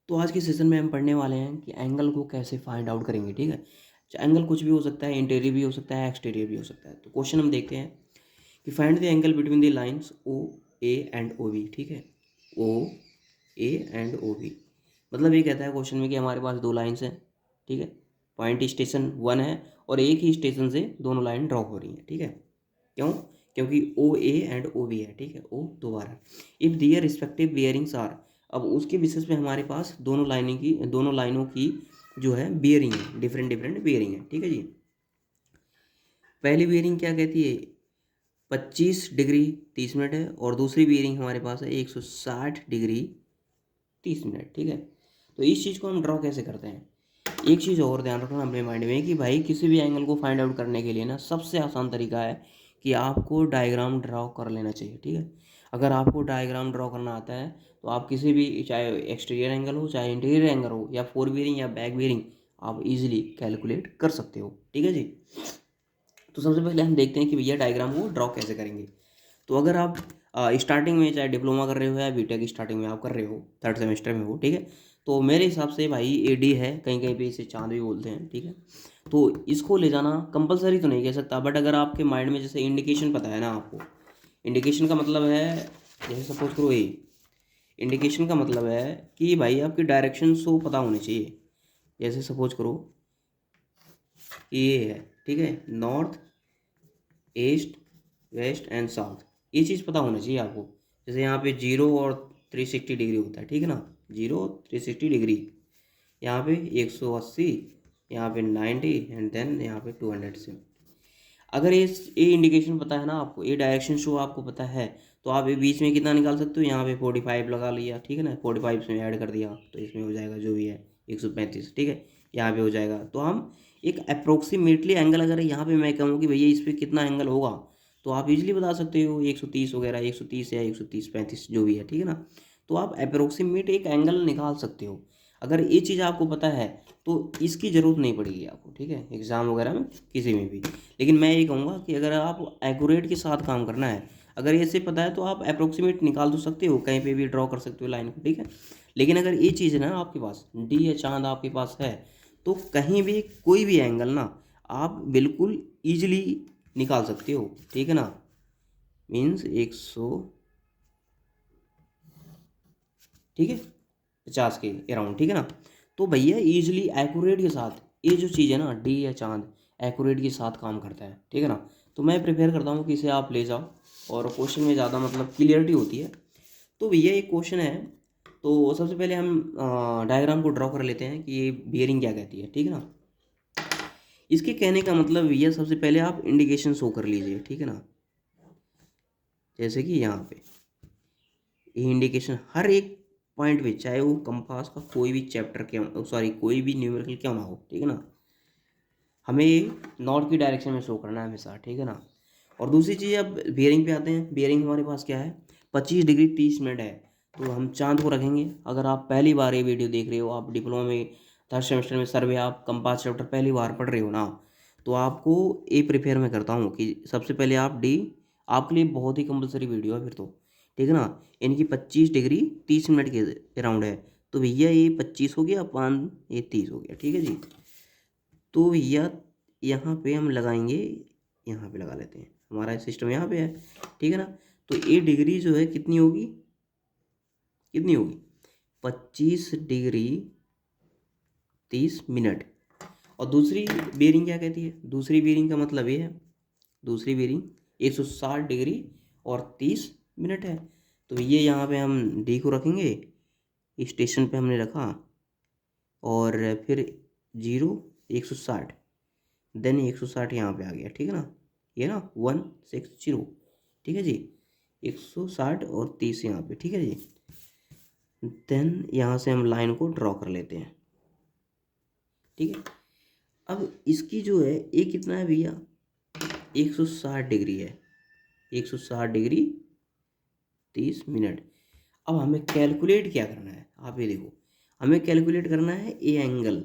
तो आज के सेशन में हम पढ़ने वाले हैं कि एंगल को कैसे फाइंड आउट करेंगे। ठीक है, एंगल कुछ भी हो सकता है, इंटीरियर भी हो सकता है, एक्सटीरियर भी हो सकता है। तो क्वेश्चन हम देखते हैं कि find the angle between the lines O A and O B. ठीक है, ओ ए एंड ओ बी मतलब ये कहता है क्वेश्चन में कि हमारे पास दो लाइंस हैं। ठीक है, पॉइंट स्टेशन वन है और एक ही स्टेशन से दोनों लाइन ड्रॉ हो रही हैं। ठीक है, क्यों? क्योंकि ओ ए एंड ओ बी है। ठीक है, ओ दो बार है। If their respective bearings are, अब उसके बेसिस पे हमारे पास दोनों लाइनों की जो है बियरिंग है, डिफरेंट डिफरेंट बियरिंग है। ठीक है जी, पहली बियरिंग क्या कहती है? 25 डिग्री 30 मिनट है और दूसरी बियरिंग हमारे पास है 160 डिग्री 30 मिनट। ठीक है, तो इस चीज़ को हम ड्रॉ कैसे करते हैं? एक चीज़ और ध्यान रखना अपने माइंड में कि भाई किसी भी एंगल को फाइंड आउट करने के लिए ना सबसे आसान तरीका है कि आपको डायग्राम ड्रॉ कर लेना चाहिए। ठीक है, अगर आपको डायग्राम ड्रॉ करना आता है तो आप किसी भी, चाहे एक्सटीरियर एंगल हो चाहे इंटीरियर एंगल हो या फोर बियरिंग या बैक बियरिंग, आप इजीली कैलकुलेट कर सकते हो। ठीक है जी, तो सबसे पहले हम देखते हैं कि भैया डायग्राम को ड्रॉ कैसे करेंगे। तो अगर आप स्टार्टिंग में चाहे डिप्लोमा कर रहे हो या बीटेक स्टार्टिंग में आप कर रहे हो, थर्ड सेमेस्टर में हो, ठीक है, तो मेरे हिसाब से भाई एडी है, कहीं कहीं पे इसे चांद भी बोलते हैं। ठीक है, तो इसको ले जाना कंपलसरी तो नहीं कह सकता, बट अगर आपके माइंड में जैसे इंडिकेशन पता है ना आपको, इंडिकेशन का मतलब है, जैसे सपोज करो ए, इंडिकेशन का मतलब है कि भाई आपकी डायरेक्शन सो पता होनी चाहिए। जैसे सपोज करो कि ये है, ठीक है, north east west and south, ये चीज़ पता होना चाहिए आपको। जैसे यहाँ पे 0 और 360 डिग्री होता है, ठीक है ना, 0 360 डिग्री, यहाँ पे 180, यहाँ पे 90 एंड देन यहाँ पे 200 से। अगर ये इंडिकेशन पता है ना आपको, ये डायरेक्शन शो आपको पता है, तो आप ये बीच में कितना निकाल सकते हो, यहाँ पे 45 लगा लिया, ठीक है ना, 45 में ऐड कर दिया तो इसमें हो जाएगा जो भी है 135। ठीक है, यहाँ पे हो जाएगा। तो हम एक अप्रोक्सीमेटली एंगल, अगर यहाँ पे मैं कहूँ कि भैया इस पर कितना एंगल होगा, तो आप इजीली बता सकते हो 130 वगैरह, 130 या 130 35 जो भी है। ठीक है ना, तो आप अप्रोक्सीमेट एक एंगल निकाल सकते हो। अगर ये चीज़ आपको पता है तो इसकी ज़रूरत नहीं पड़ेगी आपको, ठीक है, एग्ज़ाम वगैरह में किसी में भी। लेकिन मैं ये कहूँगा कि अगर आप एक्यूरेट के साथ काम करना है, अगर ये से पता है तो आप अप्रोक्सीमेट निकाल तो सकते हो, कहीं पे भी ड्रॉ कर सकते हो लाइन को। ठीक है, लेकिन अगर ये चीज़ है ना आपके पास, डी या चांद आपके पास है, तो कहीं भी कोई भी एंगल ना आप बिल्कुल ईजिली निकाल सकते हो। ठीक है ना, मीन्स 100, ठीक है, 50 के अराउंड। ठीक है ना, तो भैया ईजिली एक्यूरेट के साथ ये जो चीज़ है ना, डी या चांद एक्यूरेट के साथ काम करता है। ठीक है ना, तो मैं प्रेफर करता हूँ कि इसे आप ले जाओ और क्वेश्चन में ज़्यादा मतलब क्लियरिटी होती है। तो भैया एक क्वेश्चन है, तो सबसे पहले हम डायग्राम को ड्रॉ कर लेते हैं कि ये बियरिंग क्या कहती है। ठीक है ना, इसके कहने का मतलब भैया सबसे पहले आप इंडिकेशन शो कर लीजिए। ठीक है ना, जैसे कि यहाँ पे ये इंडिकेशन हर एक पॉइंट पे, चाहे वो कंपास का कोई भी चैप्टर क्यों, सॉरी कोई भी न्यूमेरिकल क्यों ना हो, ठीक है ना, हमें नॉर्थ की डायरेक्शन में शो करना है हमेशा। ठीक है ना, और दूसरी चीज़, अब बियरिंग पे आते हैं। बियरिंग हमारे पास क्या है, 25 डिग्री 30 मिनट है, तो हम चांद को रखेंगे। अगर आप पहली बार ये वीडियो देख रहे हो, आप डिप्लोमा में थर्ड सेमेस्टर में सर्वे, आप कंपास चैप्टर पहली बार पढ़ रहे हो ना, तो आपको ये प्रिपेयर मैं करता हूँ कि सबसे पहले आप डी, आपके लिए बहुत ही कंपलसरी वीडियो है फिर तो। ठीक है ना, इनकी 25 डिग्री 30 मिनट के अराउंड है, तो भैया ये 25 हो गया, पाँच ये 30 हो गया। ठीक है जी, तो भैया यहाँ पे हम लगाएंगे, यहाँ पे लगा लेते हैं, हमारा सिस्टम यहाँ पे है। ठीक है ना, तो ये डिग्री जो है कितनी होगी, कितनी होगी, 25 डिग्री 30 मिनट। और दूसरी बेरिंग क्या कहती है, दूसरी बेरिंग का मतलब ये है, दूसरी बेरिंग 160 डिग्री और 30 मिनट है। तो ये यहाँ पे हम डी को रखेंगे, स्टेशन पे हमने रखा, और फिर 0 160, देन 160 यहाँ पे आ गया। ठीक है ना, ये ना 160, ठीक है जी, 160 और 30 यहाँ पे। ठीक है जी, देन यहाँ से हम लाइन को ड्रॉ कर लेते हैं। ठीक है, अब इसकी जो है ये कितना है भैया, 160 डिग्री है, 160 डिग्री 30 मिनट। अब हमें कैलकुलेट क्या करना है, आप ये देखो, हमें कैलकुलेट करना है A angle,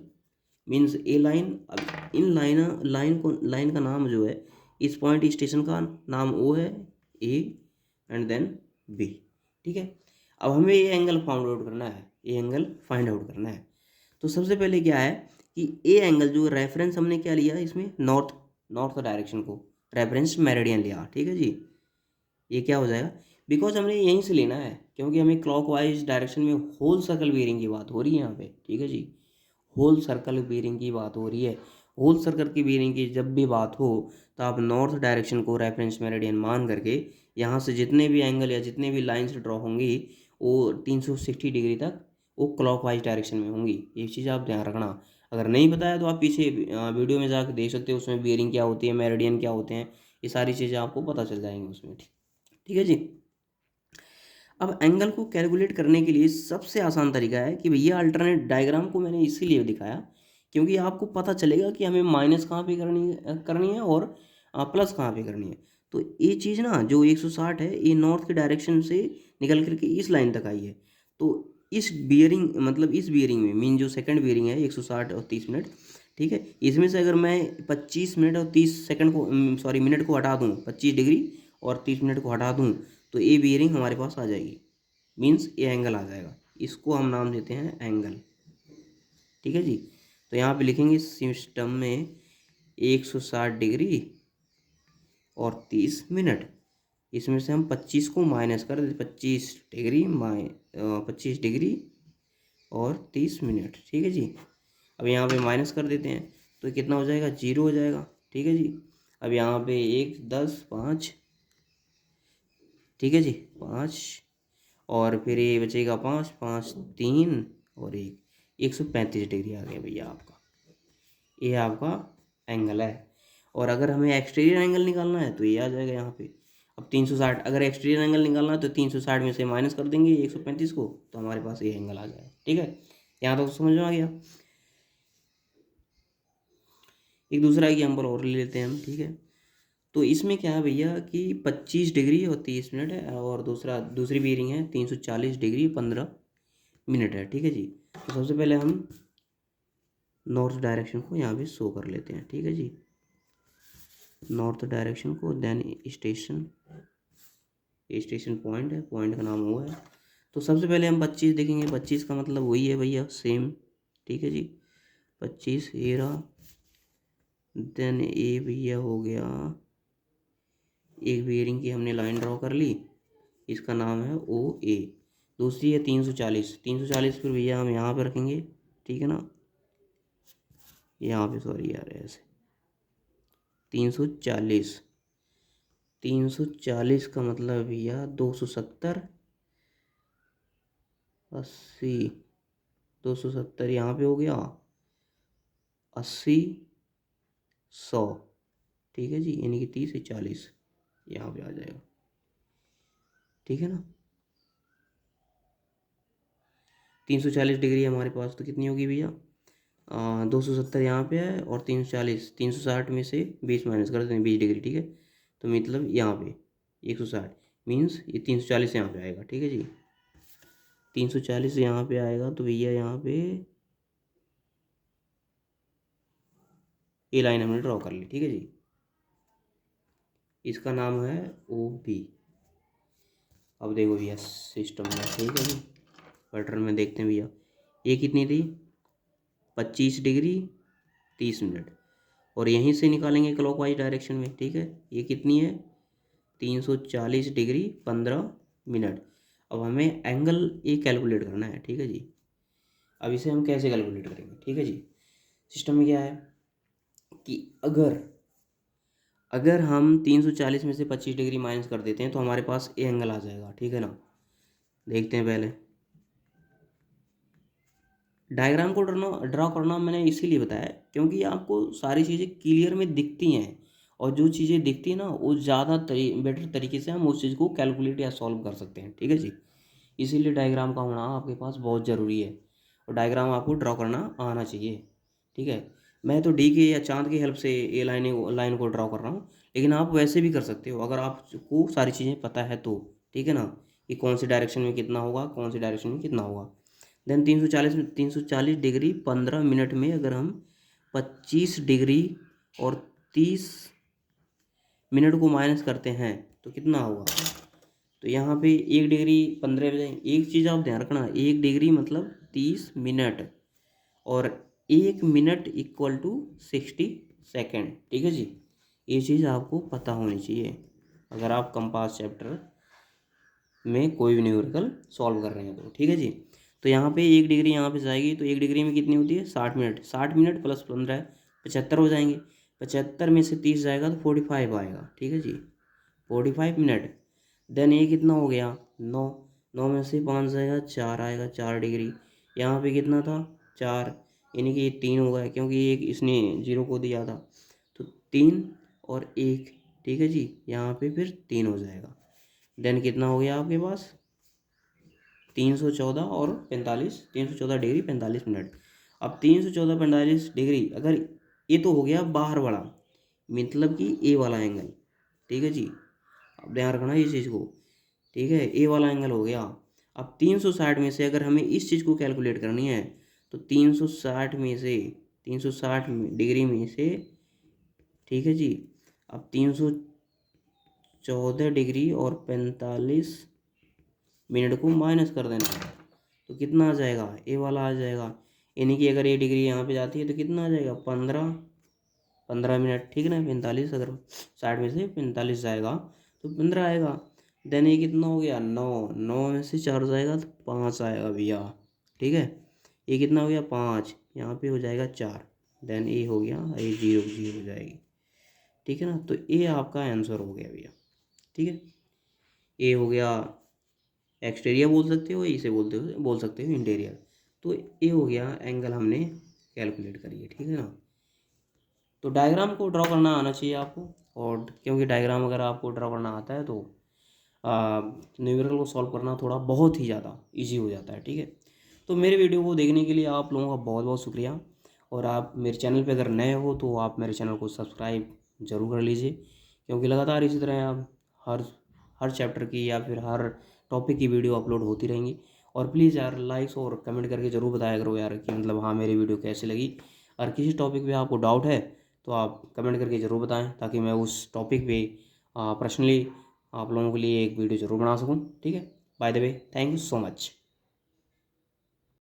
means A line. अब इन लाइन का नाम जो है, इस पॉइंट स्टेशन का नाम ओ है, ए एंड देन बी। ठीक है, अब हमें ये एंगल फाउंड आउट करना है, ए एंगल फाइंड आउट करना है। तो सबसे पहले क्या है कि ए एंगल जो रेफरेंस हमने क्या लिया इसमें, नॉर्थ डायरेक्शन को रेफरेंस मेरिडियन लिया, ठीक है जी। ये क्या हो जाएगा, बिकॉज हमने यहीं से लेना है, क्योंकि हमें क्लॉकवाइज डायरेक्शन में होल सर्कल बेयरिंग की बात हो रही है यहाँ पे, ठीक है जी। होल सर्कल बेयरिंग की बात हो रही है। होल सर्कल की बेयरिंग की जब भी बात हो तो आप नॉर्थ डायरेक्शन को रेफरेंस मेरिडियन मान करके यहाँ से जितने भी एंगल या जितने भी लाइंस ड्रॉ होंगी वो 360 डिग्री तक वो क्लॉकवाइज डायरेक्शन में होंगी। ये चीज़ आप ध्यान रखना। अगर नहीं पता है तो आप पीछे वीडियो में जाकर देख सकते हो, उसमें बेयरिंग क्या होती है, मेरिडियन क्या होते हैं, ये सारी चीज़ें आपको पता चल जाएंगी उसमें, ठीक है जी। अब एंगल को कैलकुलेट करने के लिए सबसे आसान तरीका है कि भैया अल्टरनेट डायग्राम को मैंने इसीलिए दिखाया क्योंकि आपको पता चलेगा कि हमें माइनस कहाँ पे करनी है और प्लस कहाँ पे करनी है। तो ये चीज़ ना जो 160 है ये नॉर्थ के डायरेक्शन से निकल करके इस लाइन तक आई है। तो इस बियरिंग मतलब इस बियरिंग में मीन जो सेकंड बियरिंग है 160 और 30 मिनट, ठीक है, इसमें से अगर मैं 25 मिनट और 30 सेकंड को सॉरी मिनट को हटा दूँ, 25 डिग्री और 30 मिनट को हटा दूँ तो ये बियरिंग हमारे पास आ जाएगी, मीन्स ये एंगल आ जाएगा। इसको हम नाम देते हैं एंगल, ठीक है जी। तो यहाँ पे लिखेंगे सिस्टम में 160 डिग्री और 30 मिनट, इसमें से हम 25 को माइनस कर देते, 25 डिग्री और 30 मिनट, ठीक है जी। अब यहाँ पे माइनस कर देते हैं तो कितना हो जाएगा, 0 हो जाएगा, ठीक है जी। अब यहाँ पे 1 10 5, ठीक है जी, 5 और फिर ये बचेगा 5 5 3 और 135 डिग्री आ गया भैया आपका, ये आपका एंगल है। और अगर हमें एक्सटीरियर एंगल निकालना है तो ये आ जाएगा यहाँ पे। अब 360, अगर एक्सटीरियर एंगल निकालना है तो 360 में से माइनस कर देंगे 135 को तो हमारे पास ये एंगल आ जाएगा, ठीक है। यहाँ तक तो समझ में आ गया। एक दूसरा एग्जाम्पल और ले लेते हैं हम, ठीक है। तो इसमें क्या है भैया कि 25 डिग्री और 30 मिनट है और दूसरी बीयरिंग है 340 डिग्री 15 मिनट है, ठीक है जी। तो सबसे पहले हम नॉर्थ डायरेक्शन को यहाँ पे शो कर लेते हैं, ठीक है जी, नॉर्थ डायरेक्शन को। देन स्टेशन पॉइंट है, पॉइंट का नाम हुआ है। तो सबसे पहले हम 25 देखेंगे, 25 का मतलब वही है भैया सेम, ठीक है जी, 25 ये रहा। देन ए भैया हो गया, एक बियरिंग की हमने लाइन ड्रॉ कर ली, इसका नाम है ओ ए। दूसरी है 340, 340 फिर भैया हम यहाँ पे रखेंगे, ठीक है ना, यहाँ पे सॉरी यार ऐसे 340, 340 का मतलब भैया 270 80, 270 यहाँ पे हो गया, 80 100, ठीक है जी, यानी कि 30 से 40 यहाँ पे आ जाएगा, ठीक है ना। 340 डिग्री हमारे पास तो कितनी होगी भैया, 270 यहाँ पे है और 340, 360 में से 20 माइनस कर देते हैं 20 डिग्री, ठीक है। तो मतलब यहाँ पे 160 मीन्स ये 340 यहाँ पे आएगा, ठीक है जी। 340 यहाँ पे आएगा तो भैया यहाँ पे ये लाइन हमने ड्रॉ कर ली, ठीक है जी। इसका नाम है ओ बी। अब देखो भैया सिस्टम में, ठीक है जी, पैटर्न में देखते हैं भैया ये कितनी थी 25 डिग्री 30 मिनट और यहीं से निकालेंगे क्लॉकवाइज डायरेक्शन में, ठीक है। ये कितनी है 340 डिग्री 15 मिनट। अब हमें एंगल ए कैलकुलेट करना है, ठीक है जी। अब इसे हम कैसे कैलकुलेट करेंगे, ठीक है जी। सिस्टम में क्या है कि अगर हम 340 में से 25 डिग्री माइनस कर देते हैं तो हमारे पास ए एंगल आ जाएगा, ठीक है ना। देखते हैं पहले डायग्राम को ड्रॉ करना मैंने इसीलिए बताया क्योंकि आपको सारी चीज़ें क्लियर में दिखती हैं और जो चीज़ें दिखती हैं ना वो ज़्यादा बेटर तरीके से हम उस चीज़ को कैलकुलेट या सॉल्व कर सकते हैं, ठीक है जी। इसीलिए डायग्राम का होना आपके पास बहुत ज़रूरी है और डायग्राम आपको ड्रॉ करना आना चाहिए, ठीक है। मैं तो डी के या चांद की हेल्प से ये लाइन को ड्रॉ कर रहा हूँ, लेकिन आप वैसे भी कर सकते हो अगर आपको सारी चीज़ें पता है तो, ठीक है ना, कि कौन सी डायरेक्शन में कितना होगा, कौन सी डायरेक्शन में कितना होगा। देन 340 डिग्री 15 मिनट में अगर हम 25 डिग्री और 30 मिनट को माइनस करते हैं तो कितना होगा। तो यहाँ पे 1 डिग्री 15 बजे, एक चीज़ आप ध्यान रखना 1 डिग्री मतलब 30 मिनट और 1 मिनट इक्वल टू 60 सेकेंड। ठीक है जी, ये चीज़ आपको पता होनी चाहिए अगर आप कंपास चैप्टर में कोई भी न्यूमेरिकल सॉल्व कर रहे हैं तो। ठीक है जी, तो यहाँ पे 1 डिग्री यहाँ पे जाएगी तो 1 डिग्री में कितनी होती है 60 मिनट। 60 मिनट प्लस 15 75 हो जाएंगे। 75 में से 30 जाएगा तो 45 आएगा। ठीक है जी, 45 मिनट। देन ये कितना हो गया 9। 9 में से 5 जाएगा 4 आएगा, 4 डिग्री। यहाँ पे कितना था 4, यानी कि ये 3 हो गया क्योंकि एक इसने 0 को दिया था, तो 3 और 1। ठीक है जी, यहाँ पे फिर 3 हो जाएगा। देन कितना हो गया आपके पास 314 और 45, 314 डिग्री 45 मिनट। अब 314 45 डिग्री अगर ये तो हो गया बाहर वाला, मतलब कि ए वाला एंगल। ठीक है जी, अब ध्यान रखना इस चीज़ को। ठीक है, ए वाला एंगल हो गया। अब 360 में से अगर हमें इस चीज़ को कैलकुलेट करनी है तो 360 में से 360 डिग्री में से, ठीक है जी, अब 314 डिग्री और 45 मिनट को माइनस कर देना है तो कितना आ जाएगा ए वाला आ जाएगा। यानी कि अगर ये डिग्री यहाँ पे जाती है तो कितना आ जाएगा 15 मिनट। ठीक है ना, 45 अगर 60 में से 45 जाएगा तो 15 आएगा। देन ये कितना हो गया 9। 9 में से 4 जाएगा तो 5 आएगा भैया। ठीक है, ये कितना हो गया 5, यहाँ पे हो जाएगा 4। देन ये हो गया, ये 0 0 हो जाएगी। ठीक है ना, तो ये आपका आंसर हो गया भैया। ठीक है, ये हो गया एक्सटीरियर बोल सकते हो, इसे बोल सकते हो इंटीरियर। तो ये हो गया एंगल हमने कैलकुलेट करी है। ठीक है ना, तो डायग्राम को ड्रॉ करना आना चाहिए आपको, और क्योंकि डायग्राम अगर आपको ड्रॉ करना आता है तो न्यूमेरिकल को सॉल्व करना थोड़ा बहुत ही ज़्यादा इजी हो जाता है। ठीक है, तो मेरे वीडियो को देखने के लिए आप लोगों का बहुत बहुत शुक्रिया। और आप मेरे चैनल पे अगर नए हो तो आप मेरे चैनल को सब्सक्राइब ज़रूर कर लीजिए, क्योंकि लगातार इसी तरह आप हर हर चैप्टर की या फिर हर टॉपिक की वीडियो अपलोड होती रहेंगी। और प्लीज़ यार लाइक्स और कमेंट करके ज़रूर बताया करो यार कि मतलब हाँ मेरी वीडियो कैसी लगी। और किसी टॉपिक पे आपको डाउट है तो आप कमेंट करके ज़रूर बताएं, ताकि मैं उस टॉपिक पे पर्सनली आप लोगों के लिए एक वीडियो ज़रूर बना सकूं। ठीक है, by the way thank you so much.